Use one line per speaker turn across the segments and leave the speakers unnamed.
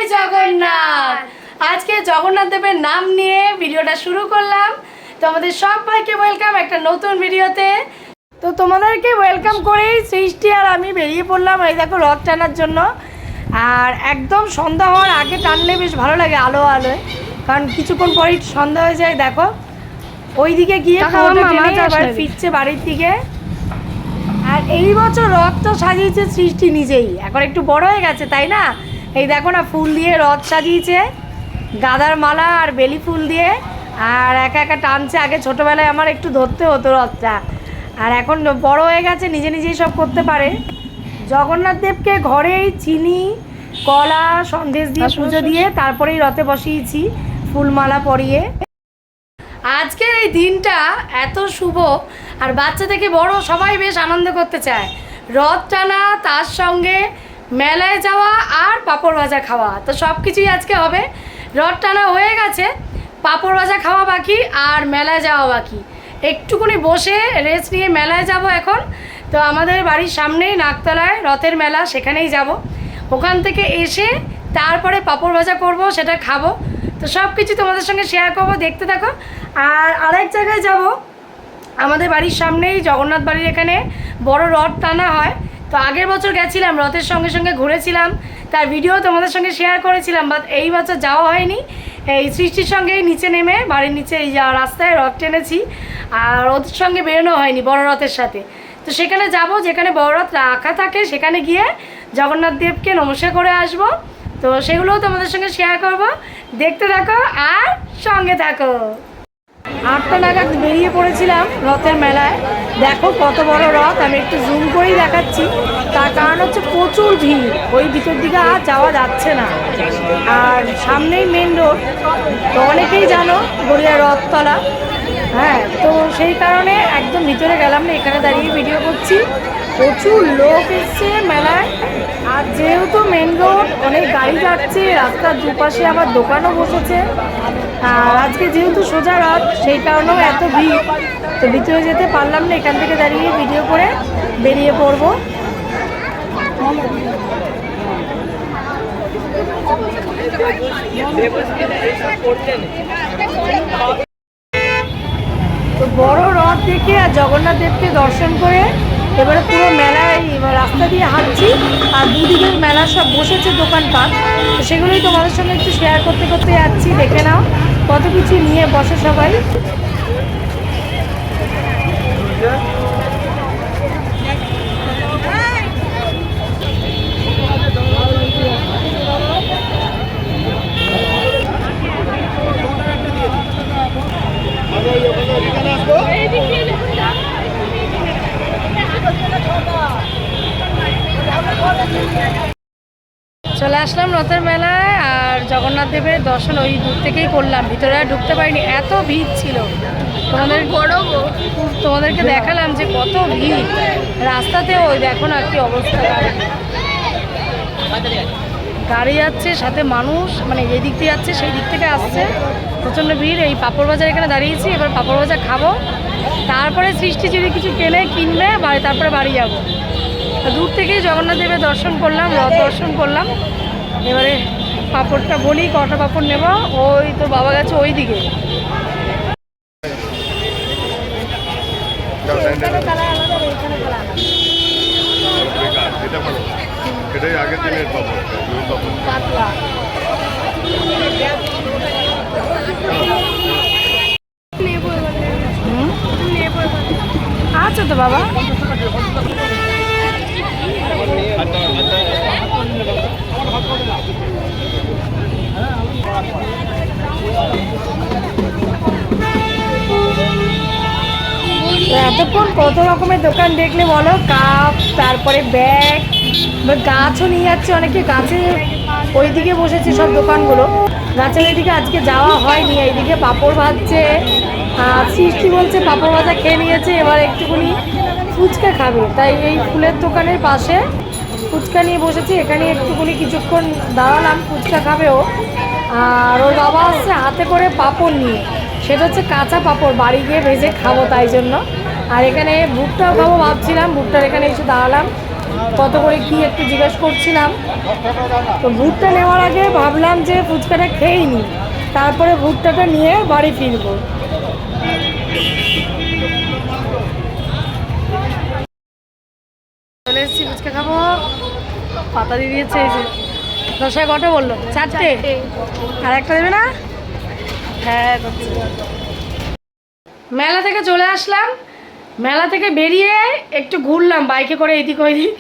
জয় জগন্নাথ। আজকে জগন্নাথ দেবের নাম নিয়ে ভিডিওটা শুরু করলাম। তোমাদের সবাইকে ওয়েলকাম একটা নতুন ভিডিওতে। তো তোমাদেরকে ওয়েলকাম করেই সৃষ্টি আর আমি বেরিয়ে পড়লাম এই দেখো রথ টানার জন্য। আর একদম সন্ধ্যা হওয়ার আগে টানলে বেশ ভালো লাগে আলো আলোয়, কারণ কিছুক্ষণ পরেই সন্ধ্যা হয়ে যায়। দেখো ওইদিকে গিয়ে আবার ফিরছে বাড়ির দিকে। আর এই বছর রথটা সাজিয়েছে সৃষ্টি নিজেই, এখন একটু বড় হয়ে গেছে তাই না। এই দেখো না ফুল দিয়ে রথ সাজিয়েছে, গাঁদার মালা আর বেলি ফুল দিয়ে, আর একা একা টানছে। আগে ছোটোবেলায় আমার একটু ধরতে হতো রথটা, আর এখন বড় হয়ে গেছে নিজে নিজেই সব করতে পারে। জগন্নাথ দেবকে ঘরেই চিনি কলা সন্দেশ দিয়ে পুজো দিয়ে তারপরেই রথে বসিয়েছি ফুলমালা পরিয়ে। আজকের এই দিনটা এত শুভ, আর বাচ্চা থেকে বড় সবাই বেশ আনন্দ করতে চায়। রথ টানা, তার সঙ্গে মেলায় যাওয়া আর পাঁপড় ভাজা খাওয়া, তো সব কিছুই আজকে হবে। রথ টানা হয়ে গেছে, পাঁপড় ভাজা খাওয়া বাকি আর মেলায় যাওয়া বাকি। একটুকুনি বসে রেস্ট নিয়ে মেলায় যাব এখন। তো আমাদের বাড়ির সামনেই নাকতলায় রথের মেলা, সেখানেই যাব। ওখান থেকে এসে তারপরে পাঁপড় ভাজা করব, সেটা খাবো। তো সব কিছু তোমাদের সঙ্গে শেয়ার করবো, দেখতে থাকো। আর আরেক জায়গায় যাব, আমাদের বাড়ির সামনেই জগন্নাথ বাড়ির এখানে বড় রথ টানা হয়। তো আগের বছর গেছিলাম, রথের সঙ্গে সঙ্গে ঘুরেছিলাম, তার ভিডিও তোমাদের সঙ্গে শেয়ার করেছিলাম। বাট এই বছর যাওয়া হয়নি। এই সৃষ্টির সঙ্গেই নিচে নেমে বাড়ির নিচে এই রাস্তায় রথ টেনেছি, আর ওদের সঙ্গে বেরোনো হয়নি বড় রথের সাথে। তো সেখানে যাব, যেখানে বড় রথ রাখা থাকে সেখানে গিয়ে জগন্নাথ দেবকে নমস্কার করে আসব। তো সেগুলোও তোমাদের সঙ্গে শেয়ার করব, দেখতে থাকো আর সঙ্গে থাকো। 8টা নাগাদ বেরিয়ে পড়েছিলাম রথের মেলায়। দেখো কত বড় রথ, আমি একটু জুম করেই দেখাচ্ছি। তার কারণ হচ্ছে প্রচুর ভিড়, ওই ভিতর দিকে আর যাওয়া যাচ্ছে না। আর সামনেই মেন রোড, তো অনেকেই জানো গড়িয়া রথতলা। হ্যাঁ, তো সেই কারণে একদম ভিতরে গেলাম না, এখানে দাঁড়িয়ে ভিডিও করছি। প্রচুর লোক এসছে মেলায়, আর যেহেতু মেন রোড অনেক গাড়ি যাচ্ছে, রাস্তার দুপাশে আবার দোকানও বসেছে। আর আজকে যেহেতু সোজা রথ, সেই কারণেও এত ভিড়, তো ভিতরে যেতে পারলাম না। এখান থেকে দাঁড়িয়ে ভিডিও করে বেরিয়ে পড়বো। তো বড় রথ দেখে আর জগন্নাথ দেবকে দর্শন করে এবারে পুরো মেলায় রাস্তা দিয়ে হাঁটছি। আর দুদিকে মেলা সব বসেছে দোকানপাট, তো সেগুলোই তোমাদের সঙ্গে একটু শেয়ার করতে করতে যাচ্ছি। দেখে নাও কত কিছু নিয়ে বসে সবাই। চলে আসলাম রথের মেলায়, আর জগন্নাথ দেবের দর্শন ওই দূর থেকেই করলাম, ভিতরে আর ঢুকতে পারিনি, এত ভিড় ছিল। তোমাদেরকে দেখালাম যে কত ভিড় রাস্তাতে। ওই দেখো না কি অবস্থা, গাড়ি যাচ্ছে সাথে মানুষ, মানে এই দিক দিয়ে যাচ্ছে সেই দিক থেকে আসছে, প্রচণ্ড ভিড়। এই পাঁপড় বাজার এখানে দাঁড়িয়েছি, এবার পাঁপড় ভাজা খাবো, তারপরে সৃষ্টি যদি কিছু কিনবে তারপরে বাড়ি যাবো। দূর থেকেই জগন্নাথ দেবের দর্শন করলাম, রথ দর্শন করলাম। এবারে পাঁপড়টা বলি কটা পাঁপড় নেব। ওই তো বাবা গেছে ওই দিকে। আচ্ছা তো বাবা, এতক্ষণ কত রকমের দোকান দেখলে বলো, কাপ, তারপরে ব্যাগ, গাছও নিয়ে যাচ্ছে অনেকে, গাছে ওইদিকে বসেছে সব দোকানগুলো। গাছের এইদিকে আজকে যাওয়া হয়নি, এইদিকে পাঁপড় ভাজছে। সৃষ্টি বলছে পাঁপড় ভাজা খেয়ে নিয়েছে, এবার একটুখানি ফুচকা খাবে, তাই এই ফুলের দোকানের পাশে ফুচকা নিয়ে বসেছি। এখানে একটুখানি কিছুক্ষণ দাঁড়ালাম, ফুচকা খাবে ও। আর ওর বাবা আসছে হাতে করে পাঁপড় নিয়ে, সেটা হচ্ছে কাঁচা পাঁপড়, বাড়ি গিয়ে ভেজে খাবো তাই জন্য। আর এখানে ভুট্টাও খাবো ভাবছিলাম, ভুট্টার এখানে এসে দাঁড়ালাম। কত করে কি একটু জিজ্ঞেস করছিলাম। তো ভুট্টা নেওয়ার আগে ভাবলাম যে ফুচকাটা খেয়েই নিই, তারপরে ভুট্টাটা নিয়ে বাড়ি ফিরবো। চলে এসেছি, ফুচকা খাবো। পাতা দিয়ে দিয়েছে এই যে। 10 টাকা কটা বললো? 4টে। আর একটা দেবে না? হ্যাঁ করছে। মেলা থেকে চলে আসলাম, মেলা থেকে বেরিয়ে একটু ঘুরলাম বাইকে করে এদিক ওইদিক,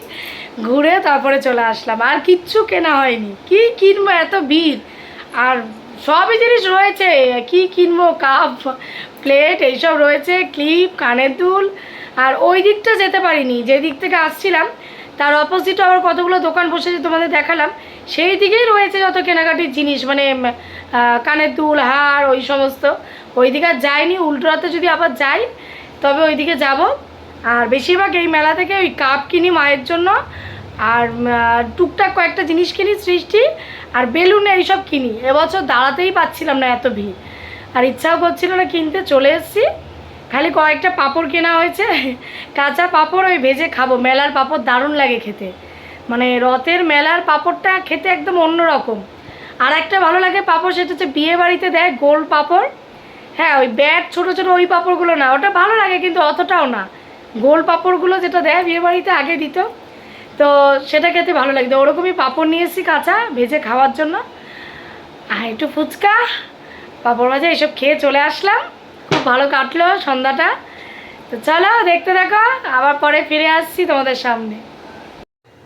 ঘুরে তারপরে চলে আসলাম। আর কিচ্ছু কেনা হয়নি, কি কিনবো, এত ভিড়। আর সবই জিনিস রয়েছে, কি কিনবো, কাপ প্লেট এইসব রয়েছে, ক্লিপ, কানের দুল। আর ওই দিকটা যেতে পারিনি, যে দিক থেকে আসছিলাম তার অপোজিটে আবার কতগুলো দোকান বসেছে, তোমাদের দেখালাম। সেই দিকেই রয়েছে যত কেনাকাটির জিনিস, মানে কানের দুল, হার, ওই সমস্ত। ওই দিকে আর যাইনি, উল্টোরাতে যদি আবার যাই তবে ওইদিকে যাব। আর বেশিরভাগ এই মেলা থেকে ওই কাপ কিনি মায়ের জন্য, আর টুকটাক কয়েকটা জিনিস কিনি, সৃষ্টি আর বেলুন এইসব কিনি। এবছর দাঁড়াতেই পাচ্ছিলাম না, এত ভিড়, আর ইচ্ছাও করছিল না কিনতে। চলে এসেছি, খালি কয়েকটা পাঁপড় কেনা হয়েছে, কাঁচা পাঁপড়, ওই ভেজে খাবো। মেলার পাঁপড় দারুণ লাগে খেতে, মানে রথের মেলার পাঁপড়টা খেতে একদম অন্যরকম। আর একটা ভালো লাগে পাঁপড়, সেটা হচ্ছে বিয়ে বাড়িতে দেয় গোল পাঁপড়। হ্যাঁ, ওই ব্যাট ছোটো ছোটো ওই পাঁপড়গুলো না, ওটা ভালো লাগে কিন্তু অতটাও না। গোল পাঁপড়গুলো যেটা দেয় বিয়ে বাড়িতে আগে দিত, তো সেটা খেতে ভালো লাগতো। ওরকমই পাঁপড় নিয়ে এসেছি কাঁচা, ভেজে খাওয়ার জন্য। আর একটু ফুচকা, পাঁপড় ভাজা এসব খেয়ে চলে আসলাম। খুব ভালো কাটলো সন্ধ্যাটা। তো চলো দেখতে থাকো, আবার পরে ফিরে আসছি তোমাদের সামনে।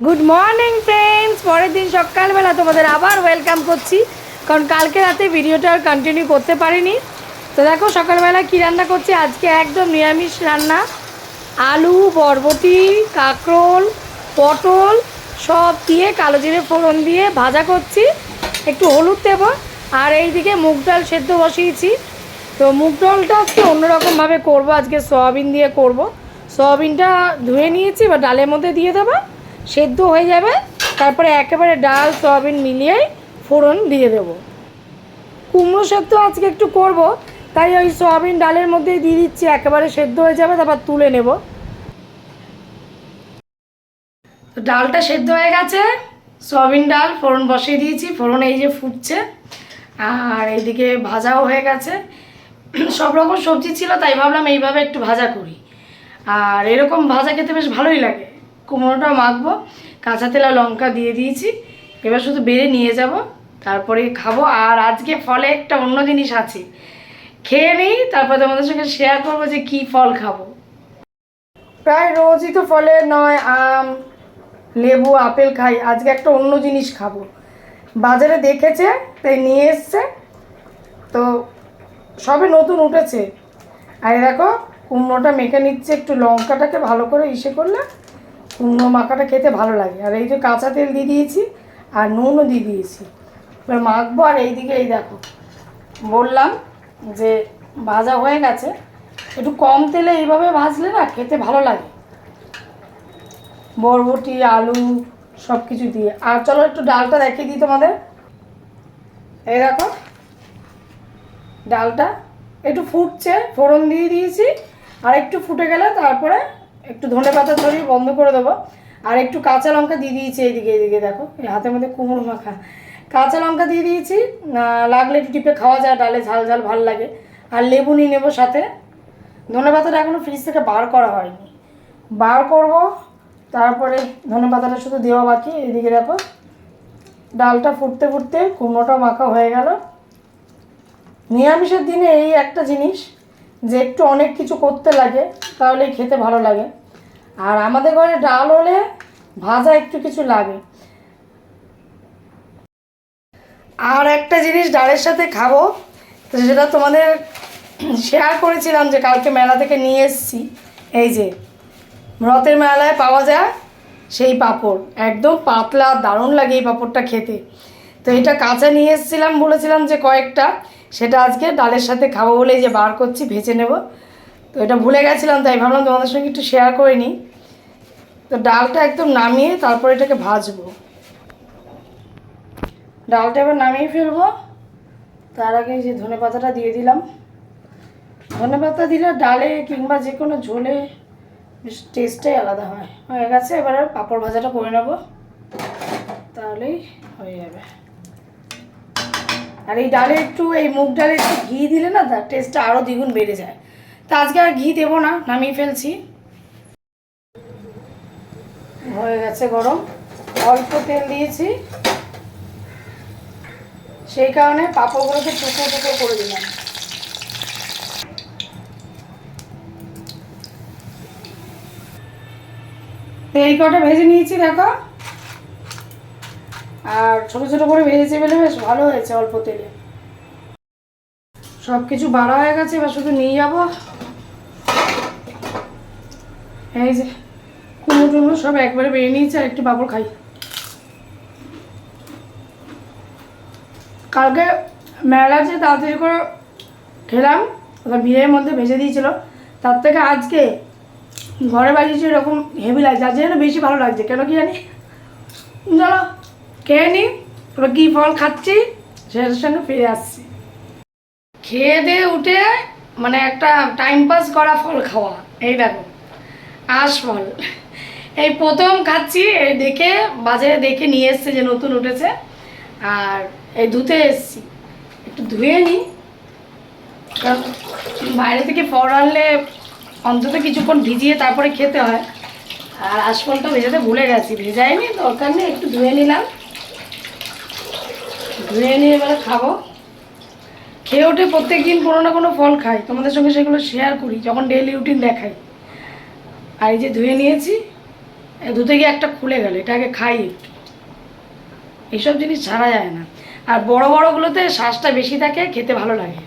গুড মর্নিং ফ্রেন্ডস, পরের দিন সকালবেলা তোমাদের আবার ওয়েলকাম করছি, কারণ কালকে রাতে ভিডিওটা আর কন্টিনিউ করতে পারিনি। তো দেখো সকালবেলা কী রান্না করছি, আজকে একদম নিরামিষ রান্না। আলু, বরবটি, কাঁকরোল, পটল সব দিয়ে কালো জিরে ফোড়ন দিয়ে ভাজা করছি, একটু হলুদ দেবো। আর এইদিকে মুগ ডাল সেদ্ধ বসিয়েছি। তো মুগ ডালটা একটু অন্যরকমভাবে করবো, আজকে সয়াবিন দিয়ে করব। সয়াবিনটা ধুয়ে নিয়েছি, বা ডালের মধ্যে দিয়ে দেবো, সেদ্ধ হয়ে যাবে। তারপরে একেবারে ডাল সয়াবিন মিলিয়েই ফোড়ন দিয়ে দেবো। কুমড়ো সেদ্ধ আজকে একটু করব, তাই ওই সয়াবিন ডালের মধ্যেই দিয়ে দিচ্ছি, একেবারে সেদ্ধ হয়ে যাবে, তারপর তুলে নেব। তো ডালটা সেদ্ধ হয়ে গেছে, সয়াবিন ডাল ফোড়ন বসিয়ে দিয়েছি, ফোড়ন এই যে ফুটছে। আর এইদিকে ভাজাও হয়ে গেছে, সব রকম সবজি ছিল, তাই ভাবলাম এইভাবে একটু ভাজা করি। আর এরকম ভাজা খেতে বেশ ভালোই লাগে। কুমড়োটাও মাখবো, কাঁচা তেল আর লঙ্কা দিয়ে দিয়েছি, এবার শুধু বেড়ে নিয়ে যাব, তারপরে খাবো। আর আজকে ফলে একটা অন্য জিনিস আছে, খেয়ে নিই, তারপর তোমাদের সঙ্গে শেয়ার করবো যে কী ফল খাবো। প্রায় রোজই তো ফলে নয়, আম, লেবু, আপেল খাই, আজকে একটা অন্য জিনিস খাবো। বাজারে দেখেছে তাই নিয়ে এসছে, তো সবে নতুন উঠেছে। আর দেখো কুমড়োটা মেখে নিচ্ছে, একটু লঙ্কাটাকে ভালো করে ইসে করলে কুমড়ো মাখাটা খেতে ভালো লাগে। আর এই যে কাঁচা তেল দিয়ে দিয়েছি, আর নুনও দিয়ে দিয়েছি, এবার মাখবো। আর এইদিকে এই দেখো, বললাম যে ভাজা হয়ে গেছে, একটু কম তেলে এইভাবে ভাজলে না খেতে ভালো লাগে, বরবটি, আলু সব কিছু দিয়ে। আর চলো একটু ডালটা দেখিয়ে দিই তোমাদের। এই দেখো ডালটা একটু ফুটছে, ফোড়ন দিয়ে দিয়েছি, আর একটু ফুটে গেলে তারপরে একটু ধনেপাতা ছড়িয়ে বন্ধ করে দেবো। আর একটু কাঁচা লঙ্কা দিয়ে দিয়েছি এইদিকে দেখো, এই হাতের মধ্যে কুমড়ো মাখা কাঁচা লঙ্কা দিয়ে দিয়েছি, লাগলে একটু টিপে খাওয়া যায়, ডালে ঝাল ঝাল ভাল লাগে। আর লেবু নিয়ে নেবো সাথে। ধনেপাতাটা এখনও ফ্রিজ থেকে বার করা হয়নি, বার করব, তারপরে ধনেপাতাটা শুধু দেওয়া বাকি। এইদিকে দেখো ডালটা ফুটতে ফুটতে কুমড়োটা মাখা হয়ে গেল। নিরামিষের দিনে এই একটা জিনিস যে একটু অনেক কিছু করতে লাগে, তাহলেই খেতে ভালো লাগে। আর আমাদের ঘরে ডাল হলে ভাজা একটু কিছু লাগে। আর একটা জিনিস ডালের সাথে খাবো, তো সেটা তোমাদের শেয়ার করেছিলাম যে কালকে মেলা থেকে নিয়ে এসেছি। এই যে রথের মেলায় পাওয়া যায় সেই পাঁপড়, একদম পাতলা, দারুণ লাগে এই পাঁপড়টা খেতে। তো এটা কাঁচা নিয়ে এসেছিলাম, বলেছিলাম যে কয়েকটা, সেটা আজকে ডালের সাথে খাবো বলে যে বার করছি, ভেজে নেব। তো এটা ভুলে গেছিলাম, তাই ভাবলাম তোমাদের সঙ্গে একটু শেয়ার করে নিই। তো ডালটা একদম নামিয়ে তারপর এটাকে ভাজবো। ডালটা এবার নামিয়ে ফেলবো, তার আগে যে ধনেপাতাটা দিয়ে দিলাম। ধনেপাতা দিলে ডালে কিংবা যে কোনো ঝোলে বেশ টেস্টটাই আলাদা হয়। হয়ে গেছে, এবার পাঁপড় ভাজাটা করে নেবো, তাহলেই হয়ে যাবে। আর এই ডালে একটু, এই মুগ ডালে একটু ঘি দিলে না তার টেস্টটা আরও দ্বিগুণ বেড়ে যায়। তা আজকে আর ঘি দেবো না, নামিয়ে ফেলছি। হয়ে গেছে গরম, অল্প তেল দিয়েছি, সেই কারণে পাঁপড়গুলোকে টুকরো টুকরো করে দিলাম। এই কটা ভেজে নিয়েছি দেখো, আর ছোটো ছোটো করে ভেজেছি বলে বেশ ভালো হয়েছে অল্প তেলে। সব কিছু বাড়া হয়ে গেছে, এবার শুধু নিয়ে যাবো। এই যে কুমড়ো টুমড়ো সব একবারে বেরিয়ে নিয়েছি, আর একটু পাঁপড় খাই। কালকে মেলাতে তাড়াতাড়ি করে খেলাম, ওটা ভিড়ের মধ্যে ভেজে দিয়েছিল, তার থেকে আজকে ঘরে বানিয়েছি এরকম হেভি লাগছে, আজকে যেন বেশি ভালো লাগছে। কেন কি জানি, চলো খেয়ে নিই, এবার কী ফল খাচ্ছি সেটার সঙ্গে ফিরে আসছি। খেয়ে দিয়ে উঠে মানে একটা টাইম পাস করা ফল খাওয়া, এই দেখো আঁশফল, এই প্রথম খাচ্ছি। এই দেখে বাজারে দেখে নিয়ে এসছে যে নতুন উঠেছে, আর এই ধুতে এসছি, একটু ধুয়ে নিই, কারণ বাইরে থেকে ফল আনলে অন্তত কিছুক্ষণ ভিজিয়ে তারপরে খেতে হয়। আর আঁশফলটা ভেজাতে ভুলে গেছি, ভেজাইনি, দরকার নেই, একটু ধুয়ে নিলাম। ধুয়ে নিয়ে এবারে খাবো। খেয়ে ওঠে প্রত্যেক দিন কোনো না কোনো ফল খাই, তোমাদের সঙ্গে সেগুলো শেয়ার করি যখন ডেইলি রুটিন দেখাই। আর এই যে ধুয়ে নিয়েছি, ধুতে গিয়ে একটা খুলে গেল, এটা আগে খাই একটু। এইসব জিনিস ছাড়া যায় না, আর বড় বড়গুলোতে শ্বাসটা বেশি থাকে, খেতে ভালো লাগে।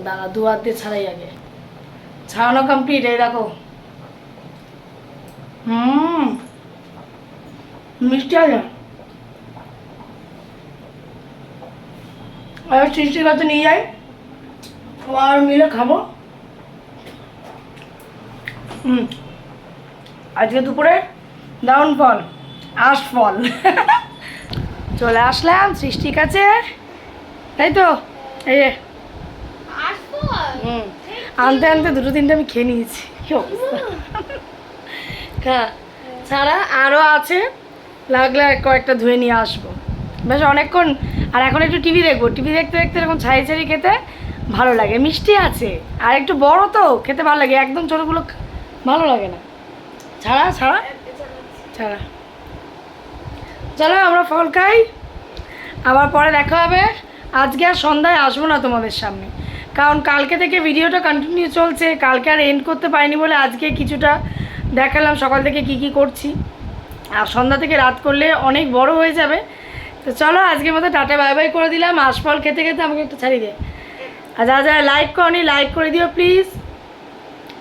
দাঁড়া, দু হাত দিয়ে ছাড়াই আগে, ছাড়ানো কমপ্লিট। এই দেখো মিষ্টি আছে। আর সৃষ্টির কাছে নিয়ে যাই, আর মিলে খাবো। আজকে দুপুরে দারুণ ফল, আঁশফল। চলে আসলাম সৃষ্টির কাছে, তাই তো। এই যে আনতে আনতে দুটো তিনটে আমি খেয়ে নিয়েছি। কি অবস্থা, ছাড়া আরও আছে, লাগলে কয়েকটা ধুয়ে নিয়ে আসবো। বেশ অনেকক্ষণ, আর এখন একটু টিভি দেখবো, টিভি দেখতে দেখতে এরকম ছাড়ি ছাড়ি খেতে ভালো লাগে। মিষ্টি আছে, আর একটু বড় তো খেতে ভালো লাগে, একদম ছোটোগুলো ভালো লাগে না। ছাড়া ছাড়া ছাড়া, চলো আমরা ফল খাই, আবার পরে দেখা হবে। আজকে আর সন্ধ্যায় আসবো না তোমাদের সামনে, কারণ কালকে থেকে ভিডিওটা কন্টিনিউ চলছে, কালকে আর এন্ড করতে পারিনি বলে আজকে কিছুটা দেখালাম সকাল থেকে কি কি করছি। আর সন্ধ্যা থেকে রাত করলে অনেক বড় হয়ে যাবে। তো চলো আজকের মতো টাটা বাই বাই করে দিলাম। আঁশফল খেতে খেতে আমাকে একটু ছাড়িয়ে দে। আর যারা যারা লাইক করনি লাইক করে দিও প্লিজ।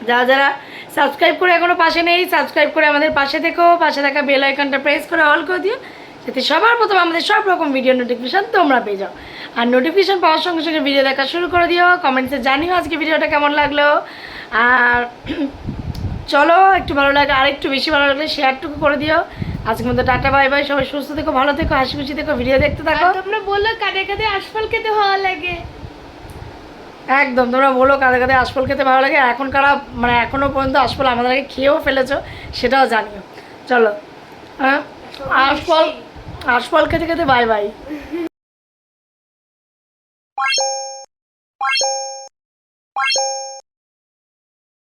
যারা যারা সাবস্ক্রাইব করে এখনও পাশে নেই, সাবস্ক্রাইব করে আমাদের পাশে থেকো, পাশে থাকা বেল আইকনটা প্রেস করে অল করে দিও, যাতে সবার প্রথমে আমাদের সব রকম ভিডিও নোটিফিকেশান তোমরা পেয়ে যাও। আর নোটিফিকেশান পাওয়ার সঙ্গে সঙ্গে ভিডিও দেখা শুরু করে দিও, কমেন্টসে জানিও আজকে ভিডিওটা কেমন লাগলো। আর চলো একটু ভালো লাগে, আর একটু বেশি ভালো লাগলে শেয়ারটুকু করে দিও। আজকের মধ্যে টাটা বাই বাই, সবাই সুস্থ থেকো, ভালো থেকো, হাসি খুশি থেকো, ভিডিও দেখতে থাকো।
তোমরা বললো কাঁদে কাঁদে আঁশফল খেতে ভালো লাগে,
একদম তোমরা বলো কাঁদে কাঁদে আঁশফল খেতে ভালো লাগে। এখন কারা মানে এখনও পর্যন্ত আঁশফল আমাদের আগে খেয়েও ফেলেছো সেটাও জানিও। চলো আঁশফল খেতে খেতে বাই বাই।